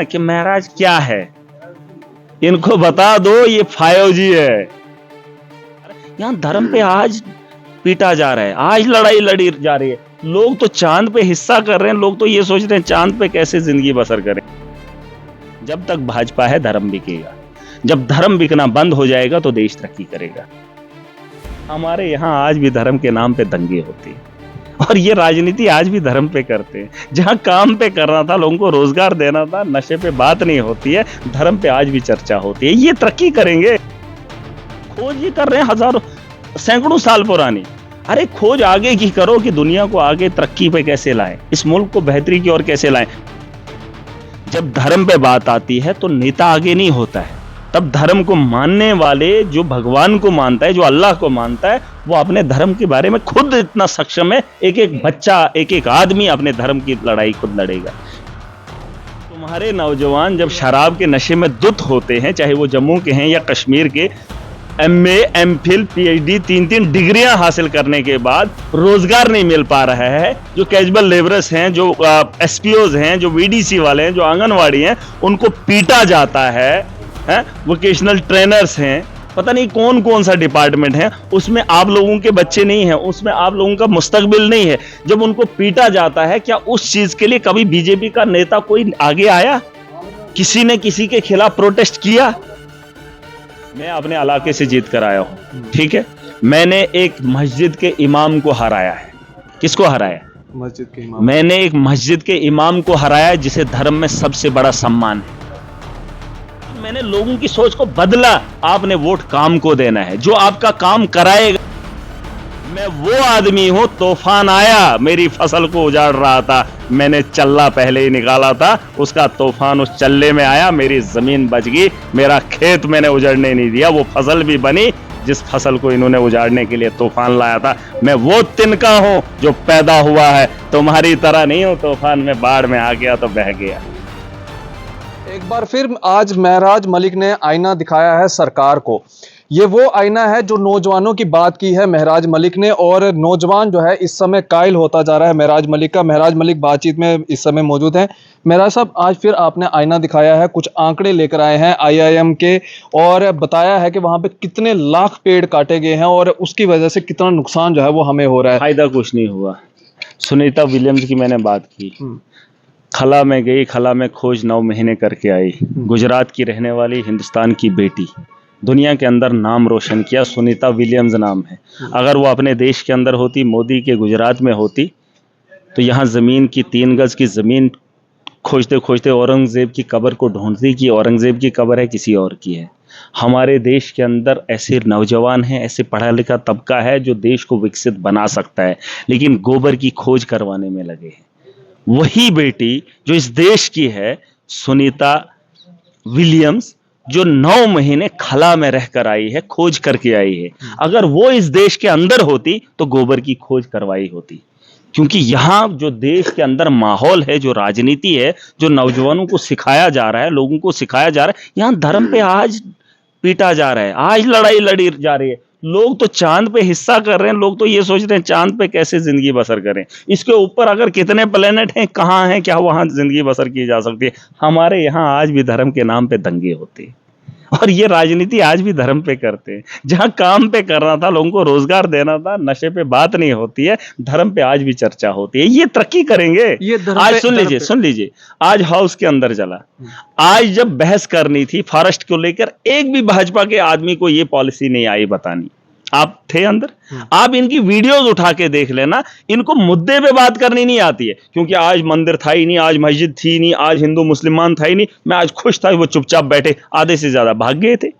कि महाराज क्या है, इनको बता दो ये 5G है। यहाँ धर्म पे आज पीटा जा रहा है, आज लड़ाई लड़ी जा रही है। लोग तो चांद पे हिस्सा कर रहे हैं, लोग तो ये सोच रहे हैं चांद पे कैसे जिंदगी बसर करें। जब तक भाजपा है धर्म बिकेगा, जब धर्म बिकना बंद हो जाएगा तो देश तरक्की करेगा। हमारे यहाँ आज भी धर्म के नाम पे दंगे होते हैं और ये राजनीति आज भी धर्म पे करते हैं। जहां काम पे करना था, लोगों को रोजगार देना था, नशे पे बात नहीं होती है, धर्म पे आज भी चर्चा होती है। ये तरक्की करेंगे। खोज ये कर रहे हैं हजारों सैकड़ों साल पुरानी। अरे खोज आगे की करो कि दुनिया को आगे तरक्की पे कैसे लाएं, इस मुल्क को बेहतरी की ओर कैसे लाएं। जब धर्म पे बात आती है तो नेता आगे नहीं होता है, तब धर्म को मानने वाले, जो भगवान को मानता है, जो अल्लाह को मानता है, वो अपने धर्म के बारे में खुद इतना सक्षम है। एक एक बच्चा, एक एक आदमी अपने धर्म की लड़ाई खुद लड़ेगा। तुम्हारे नौजवान जब शराब के नशे में धुत होते हैं, चाहे वो जम्मू के हैं या कश्मीर के, MA, MPhil, PhD 3 डिग्रियां हासिल करने के बाद रोजगार नहीं मिल पा रहा है, जो कैजुअल लेबरर्स हैं, जो SPOs हैं, जो VDC वाले हैं, जो आंगनवाड़ी हैं, उनको पीटा जाता है। वोकेशनल ट्रेनर्स हैं, पता नहीं कौन कौन सा डिपार्टमेंट है, उसमें आप लोगों के बच्चे नहीं हैं, उसमें आप लोगों का मुस्तकबिल नहीं है। जब उनको पीटा जाता है, क्या उस चीज के लिए कभी बीजेपी का नेता कोई आगे आया? किसी ने किसी के खिलाफ प्रोटेस्ट किया? मैं अपने इलाके से जीत कर आया हूं, ठीक है। मैंने एक मस्जिद के इमाम को हराया है। किसको हराया? मस्जिद के इमाम। मैंने एक मस्जिद के इमाम को हराया, जिसे धर्म में सबसे बड़ा सम्मान है। मैंने लोगों की सोच को बदला। आपने वोट काम को देना है, जो आपका काम कराएगा। मैं वो आदमी हूं, तूफान आया, मेरी फसल को उजाड़ रहा था, मैंने चल्ला पहले ही निकाला था, उसका तूफान उस चल्ले में आया, मेरी जमीन बच गई, मेरा खेत मैंने उजड़ने नहीं दिया, वो फसल भी बनी जिस फसल को इन्होंने उजाड़ने के लिए तूफान लाया था। मैं वो तिनका हूं जो पैदा हुआ है, तुम्हारी तरह नहीं हूं तूफान में बाढ़ में आ गया तो बह गया। एक बार फिर आज महराज मलिक ने आईना दिखाया है सरकार को। ये वो आईना है जो नौजवानों की बात की है महराज मलिक ने, और नौजवान जो है इस समय कायल होता जा रहा है महराज मलिक का। महराज मलिक बातचीत में इस समय मौजूद हैं। महराज साहब, आज फिर आपने आईना दिखाया है, कुछ आंकड़े लेकर आए हैं IIM के, और बताया है कि वहां पे कितने लाख पेड़ काटे गए हैं और उसकी वजह से कितना नुकसान जो है वो हमें हो रहा है। फायदा कुछ नहीं हुआ। सुनीता विलियम्स की मैंने बात की, खला में गई, खला में खोज 9 महीने करके आई। गुजरात की रहने वाली, हिंदुस्तान की बेटी, दुनिया के अंदर नाम रोशन किया। सुनीता विलियम्स नाम है। अगर वो अपने देश के अंदर होती, मोदी के गुजरात में होती, तो यहाँ जमीन की 3 गज की जमीन खोजते खोजते औरंगजेब की कब्र को ढूंढती कि औरंगजेब की कब्र है, किसी और की है। हमारे देश के अंदर ऐसे नौजवान हैं, ऐसे पढ़ा लिखा तबका है जो देश को विकसित बना सकता है, लेकिन गोबर की खोज करवाने में लगे हैं। वही बेटी जो इस देश की है, सुनीता विलियम्स, जो 9 महीने खला में रहकर आई है, खोज करके आई है। अगर वो इस देश के अंदर होती तो गोबर की खोज करवाई होती। क्योंकि यहाँ जो देश के अंदर माहौल है, जो राजनीति है, जो नौजवानों को सिखाया जा रहा है, लोगों को सिखाया जा रहा है, यहाँ धर्म पे आज पीटा जा रहा है, आज लड़ाई लड़ी जा रही है। लोग तो चांद पे हिस्सा कर रहे हैं, लोग तो ये सोच रहे हैं चांद पे कैसे जिंदगी बसर करें। इसके ऊपर अगर कितने प्लेनेट हैं, कहाँ हैं, क्या वहां जिंदगी बसर की जा सकती है। हमारे यहाँ आज भी धर्म के नाम पे दंगे होते हैं और ये राजनीति आज भी धर्म पे करते हैं। जहां काम पे करना था, लोगों को रोजगार देना था, नशे पे बात नहीं होती है, धर्म पे आज भी चर्चा होती है। ये तरक्की करेंगे। आज सुन लीजिए, आज हाउस के अंदर चला, आज जब बहस करनी थी फॉरेस्ट को लेकर, एक भी भाजपा के आदमी को ये पॉलिसी नहीं आई बतानी। आप थे अंदर, आप इनकी वीडियोस उठा के देख लेना, इनको मुद्दे पे बात करनी नहीं आती है। क्योंकि आज मंदिर था ही नहीं, आज मस्जिद थी नहीं, आज हिंदू मुसलमान था ही नहीं, मैं आज खुश था, वो चुपचाप बैठे, आधे से ज्यादा भाग गए थे।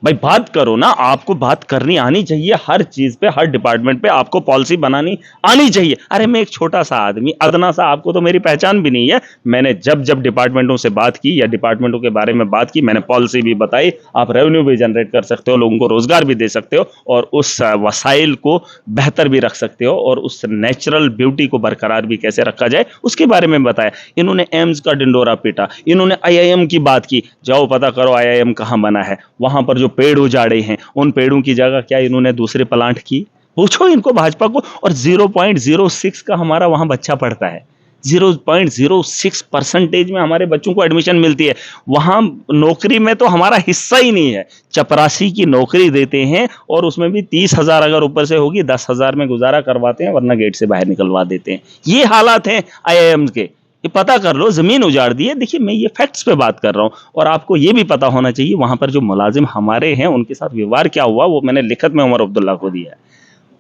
भाई बात करो ना, आपको बात करनी आनी चाहिए। हर चीज पे, हर डिपार्टमेंट पे आपको पॉलिसी बनानी आनी चाहिए। अरे मैं एक छोटा सा आदमी, अदना सा, आपको तो मेरी पहचान भी नहीं है। मैंने जब जब डिपार्टमेंटों से बात की या डिपार्टमेंटों के बारे में बात की, मैंने पॉलिसी भी बताई। आप रेवेन्यू भी जनरेट कर सकते हो, लोगों को रोजगार भी दे सकते हो, और उस वसाइल को बेहतर भी रख सकते हो, और उस नेचुरल ब्यूटी को बरकरार भी कैसे रखा जाए उसके बारे में बताया। इन्होंने एम्स का डिंडोरा पीटा, इन्होंने IIM की बात की। जाओ पता करो IIM कहाँ बना है। वहां पर जो पेड़ उजाड़े हैं, उन पेड़ों की जगह क्या इन्होंने दूसरे प्लांट की? पूछो इनको, भाजपा को। और 0.06 का हमारा वहां बच्चा पढ़ता है, 0.06% में हमारे बच्चों को एडमिशन मिलती है। वहाँ नौकरी में तो हमारा हिस्सा ही नहीं है। चपरासी की नौकरी देते हैं और उसमें भी 30,000 अगर ऊपर से होगी 10,000 में गुजारा करवाते हैं, वरना गेट से बाहर निकलवा देते हैं। ये हालात हैं IIM के। ये पता कर लो, जमीन उजाड़ दी है। देखिए, मैं ये फैक्ट्स पे बात कर रहा हूँ और आपको ये भी पता होना चाहिए वहां पर जो मुलाजिम हमारे हैं उनके साथ व्यवहार क्या हुआ, वो मैंने लिखत में उमर अब्दुल्ला को दिया है।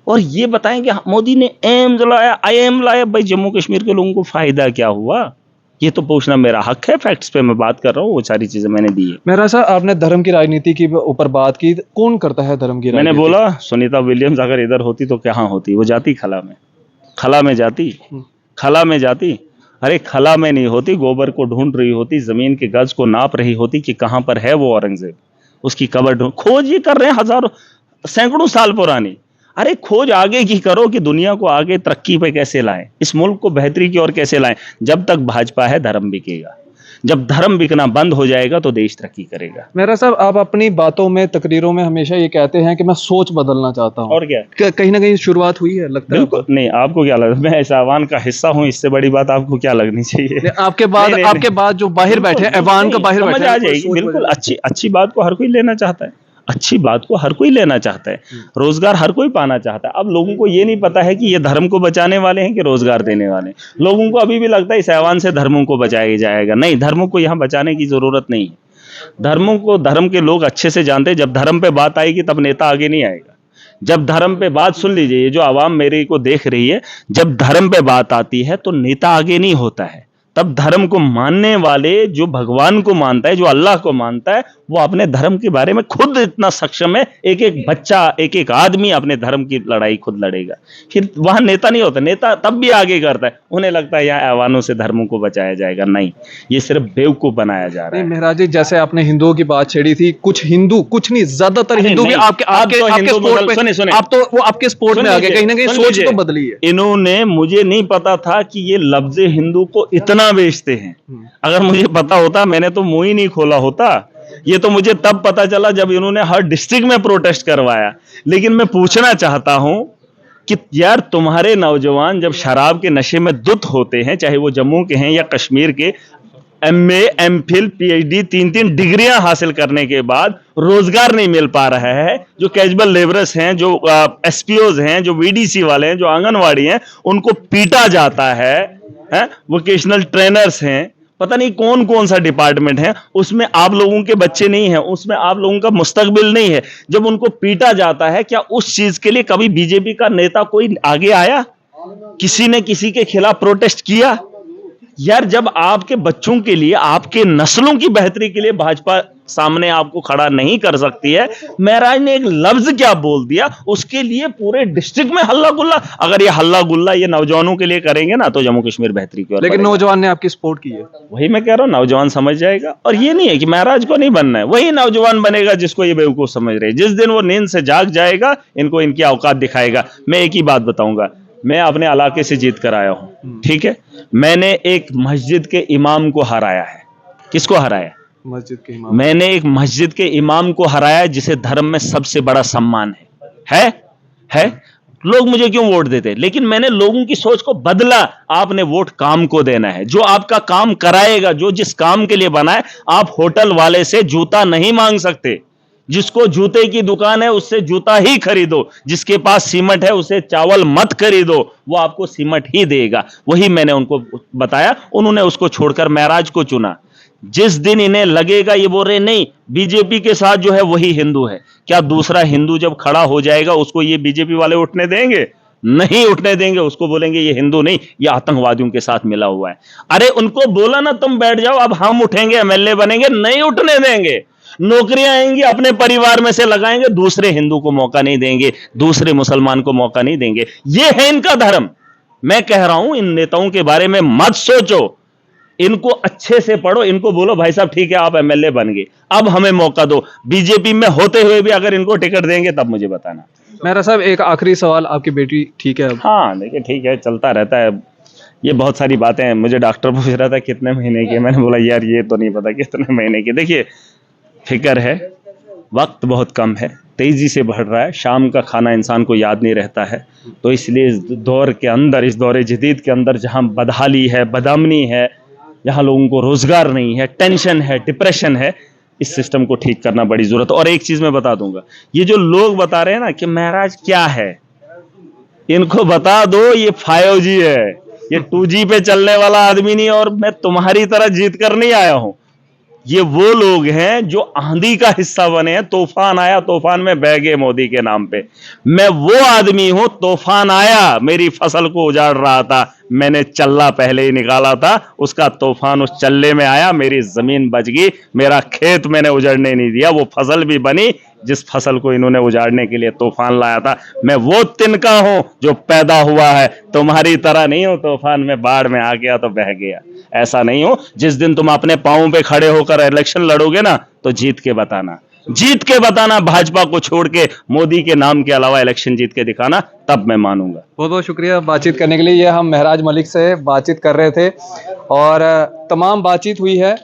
और ये बताएं कि मोदी ने एम्स लाया, IIM लाया, भाई जम्मू कश्मीर के लोगों को फायदा क्या हुआ? ये तो पूछना मेरा हक है। फैक्ट्स पे मैं बात कर रहा हूँ, वो सारी चीजें मैंने दी है। मेहराज साहब, आपने धर्म की राजनीति के ऊपर बात की, कौन करता है धर्म की मैंने राजनीति? बोला सुनीता विलियम्स अगर इधर होती तो कहाँ होती? वो जाती खला में, खला में जाती, खला में जाती। अरे खला में नहीं होती, गोबर को ढूंढ रही होती, जमीन के गज को नाप रही होती कि कहां पर है वो औरंगजेब, उसकी कब्र ढूंढ। खोज ये कर रहे हैं हजारों सैकड़ों साल पुरानी। अरे खोज आगे की करो कि दुनिया को आगे तरक्की पे कैसे लाएं, इस मुल्क को बेहतरी की ओर कैसे लाएं। जब तक भाजपा है धर्म बिकेगा, जब धर्म बिकना बंद हो जाएगा तो देश तरक्की करेगा। मेहराज साहब, आप अपनी बातों में, तकरीरों में हमेशा ये कहते हैं कि मैं सोच बदलना चाहता हूँ, और क्या? कहीं ना कहीं शुरुआत हुई है, लगता है आपको? बिल्कुल नहीं। आपको क्या लगता है? मैं इस ऐवान का हिस्सा हूँ, इससे बड़ी बात आपको क्या लगनी चाहिए? आपके बाद आपके बाद जो बाहर बैठे हैं, ऐवान का बाहर बैठे हैं, आ जाएगी। बिल्कुल अच्छी बात को हर कोई लेना चाहता है, अच्छी बात को हर कोई लेना चाहता है, रोजगार हर कोई पाना चाहता है। अब लोगों को ये नहीं पता है कि ये धर्म को बचाने वाले हैं कि रोजगार देने वाले हैं। लोगों को अभी भी लगता है इस ऐवान से धर्मों को बचाया जाएगा। नहीं, धर्मों को यहाँ बचाने की जरूरत नहीं है। धर्मों को धर्म के लोग अच्छे से जानते हैं। जब धर्म पे बात आएगी तब नेता आगे नहीं आएगा। जब धर्म पे बात, सुन लीजिए, ये जो आवाम मेरे को देख रही है, जब धर्म पे बात आती है तो नेता आगे नहीं होता है। तब धर्म को मानने वाले, जो भगवान को मानता है, जो अल्लाह को मानता है, वो अपने धर्म के बारे में खुद इतना सक्षम है। एक एक बच्चा, एक एक आदमी अपने धर्म की लड़ाई खुद लड़ेगा। फिर वहां नेता नहीं होता। नेता तब भी आगे करता है, उन्हें लगता है यहाँ ऐवानों से धर्मों को बचाया जाएगा। नहीं, ये सिर्फ बेवकूफ बनाया जा रहा है। मेहराज जी, जैसे आपने हिंदुओं की बात छेड़ी थी, कुछ हिंदू, कुछ नहीं, ज्यादातर हिंदू भी आपके स्पोर्ट में आ गए। कहीं ना कहीं सोच तो बदली है। इन्होंने, मुझे नहीं पता था कि ये लफ्ज हिंदू को इतना बेचते हैं। अगर मुझे पता होता मैंने तो मुंह ही नहीं खोला होता। ये तो मुझे तब पता चला जब इन्होंने हर डिस्ट्रिक्ट में प्रोटेस्ट करवाया। लेकिन मैं पूछना चाहता हूं कि यार, तुम्हारे नौजवान जब शराब के नशे में धुत होते हैं, चाहे वो जम्मू के हैं या कश्मीर के, MA, MPhil, PhD, 3-3 डिग्रियां हासिल करने के बाद रोजगार नहीं मिल पा रहा है। जो कैजुअल लेबरर्स हैं, जो SPOs हैं, जो VDC वाले हैं, जो आंगनवाड़ी हैं, उनको पीटा जाता है। वोकेशनल ट्रेनर्स हैं, पता नहीं कौन कौन सा डिपार्टमेंट है, उसमें आप लोगों के बच्चे नहीं हैं, उसमें आप लोगों का मुस्तकबिल नहीं है। जब उनको पीटा जाता है, क्या उस चीज के लिए कभी बीजेपी का नेता कोई आगे आया? किसी ने किसी के खिलाफ प्रोटेस्ट किया? यार, जब आपके बच्चों के लिए, आपके नस्लों की बेहतरी के लिए भाजपा सामने आपको खड़ा नहीं कर सकती है, महराज ने एक लफ्ज क्या बोल दिया, उसके लिए पूरे डिस्ट्रिक्ट में हल्ला गुल्ला। अगर ये हल्ला गुल्ला ये नौजवानों के लिए करेंगे ना, तो जम्मू कश्मीर बेहतरी की ओर लेकिन नौजवान ने आपकी सपोर्ट की है। वही मैं कह रहा हूँ, नौजवान समझ जाएगा। और ये नहीं है कि महराज को नहीं बनना है, वही नौजवान बनेगा जिसको ये बेवकूफ समझ रहे हैं। जिस दिन वो नींद से जाग जाएगा, इनको इनकी औकात दिखाएगा। मैं एक ही बात बताऊंगा, मैं अपने इलाके से जीत कर आया हूं, ठीक है। मैंने एक मस्जिद के इमाम को हराया है। किसको हराया? मस्जिद के इमाम। मैंने एक मस्जिद के इमाम को हराया जिसे धर्म में सबसे बड़ा सम्मान है। लोग मुझे क्यों वोट देते? लेकिन मैंने लोगों की सोच को बदला। आपने वोट काम को देना है, जो आपका काम कराएगा, जो जिस काम के लिए बना है। आप होटल वाले से जूता नहीं मांग सकते। जिसको जूते की दुकान है उससे जूता ही खरीदो। जिसके पास सीमेंट है उसे चावल मत खरीदो, वो आपको सीमेंट ही देगा। वही मैंने उनको बताया, उन्होंने उसको छोड़कर महराज को चुना। जिस दिन इन्हें लगेगा ये बोल रहे नहीं बीजेपी के साथ जो है वही हिंदू है, क्या दूसरा हिंदू जब खड़ा हो जाएगा उसको ये बीजेपी वाले उठने देंगे? नहीं उठने देंगे। उसको बोलेंगे ये हिंदू नहीं, ये आतंकवादियों के साथ मिला हुआ है। अरे उनको बोला ना तुम बैठ जाओ, अब हम उठेंगे, MLA बनेंगे, नहीं उठने देंगे। नौकरियां आएंगी अपने परिवार में से लगाएंगे, दूसरे हिंदू को मौका नहीं देंगे, दूसरे मुसलमान को मौका नहीं देंगे। ये है इनका धर्म। मैं कह रहा हूं इन नेताओं के बारे में मत सोचो, इनको अच्छे से पढ़ो, इनको बोलो भाई साहब ठीक है आप MLA बन गए, अब हमें मौका दो। बीजेपी में होते हुए भी अगर इनको टिकट देंगे तब मुझे बताना। मेहरा साहब, एक आखिरी सवाल, आपकी बेटी ठीक है? हाँ देखिए ठीक है, चलता रहता है। ये बहुत सारी बातें हैं। मुझे डॉक्टर पूछ रहा था कितने महीने की, मैंने बोला यार ये तो नहीं पता कितने महीने की। देखिए फिक्र है, वक्त बहुत कम है, तेज़ी से बढ़ रहा है। शाम का खाना इंसान को याद नहीं रहता है। तो इसलिए इस दौर के अंदर, इस दौर जदीद के अंदर जहाँ बदहाली है, बदअमनी है, जहाँ लोगों को रोज़गार नहीं है, टेंशन है, डिप्रेशन है, इस सिस्टम को ठीक करना बड़ी ज़रूरत है। और एक चीज़ मैं बता दूंगा, ये जो लोग बता रहे हैं ना कि महराज क्या है, इनको बता दो ये 5G है, ये 2G पे चलने वाला आदमी नहीं, और मैं तुम्हारी तरह जीत कर नहीं आया हूं। ये वो लोग हैं जो आंधी का हिस्सा बने हैं। तूफान आया, तूफान में बह गए मोदी के नाम पे। मैं वो आदमी हूं, तूफान आया, मेरी फसल को उजाड़ रहा था, मैंने चल्ला पहले ही निकाला था, उसका तूफान उस चल्ले में आया, मेरी जमीन बच गई, मेरा खेत मैंने उजड़ने नहीं दिया, वो फसल भी बनी जिस फसल को इन्होंने उजाड़ने के लिए तूफान लाया था। मैं वो तिनका हूं जो पैदा हुआ है, तुम्हारी तरह नहीं हूं तूफान में बाढ़ में आ गया तो बह गया। ऐसा नहीं हो। जिस दिन तुम अपने पांवों पे खड़े होकर इलेक्शन लड़ोगे ना, तो जीत के बताना, जीत के बताना, भाजपा को छोड़ के मोदी के नाम के अलावा इलेक्शन जीत के दिखाना, तब मैं मानूंगा। बहुत बहुत शुक्रिया बातचीत करने के लिए। ये हम महराज मलिक से बातचीत कर रहे थे और तमाम बातचीत हुई है,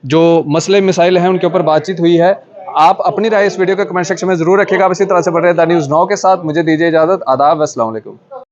जो मसले मिसाइल हैं उनके ऊपर बातचीत हुई है। आप अपनी राय इस वीडियो के कमेंट सेक्शन में जरूर रखिएगा। आप इसी तरह से बढ़ रहे द न्यूज़ 9 के साथ। मुझे दीजिए इजाजत। आदाब, अस्सलाम वालेकुम।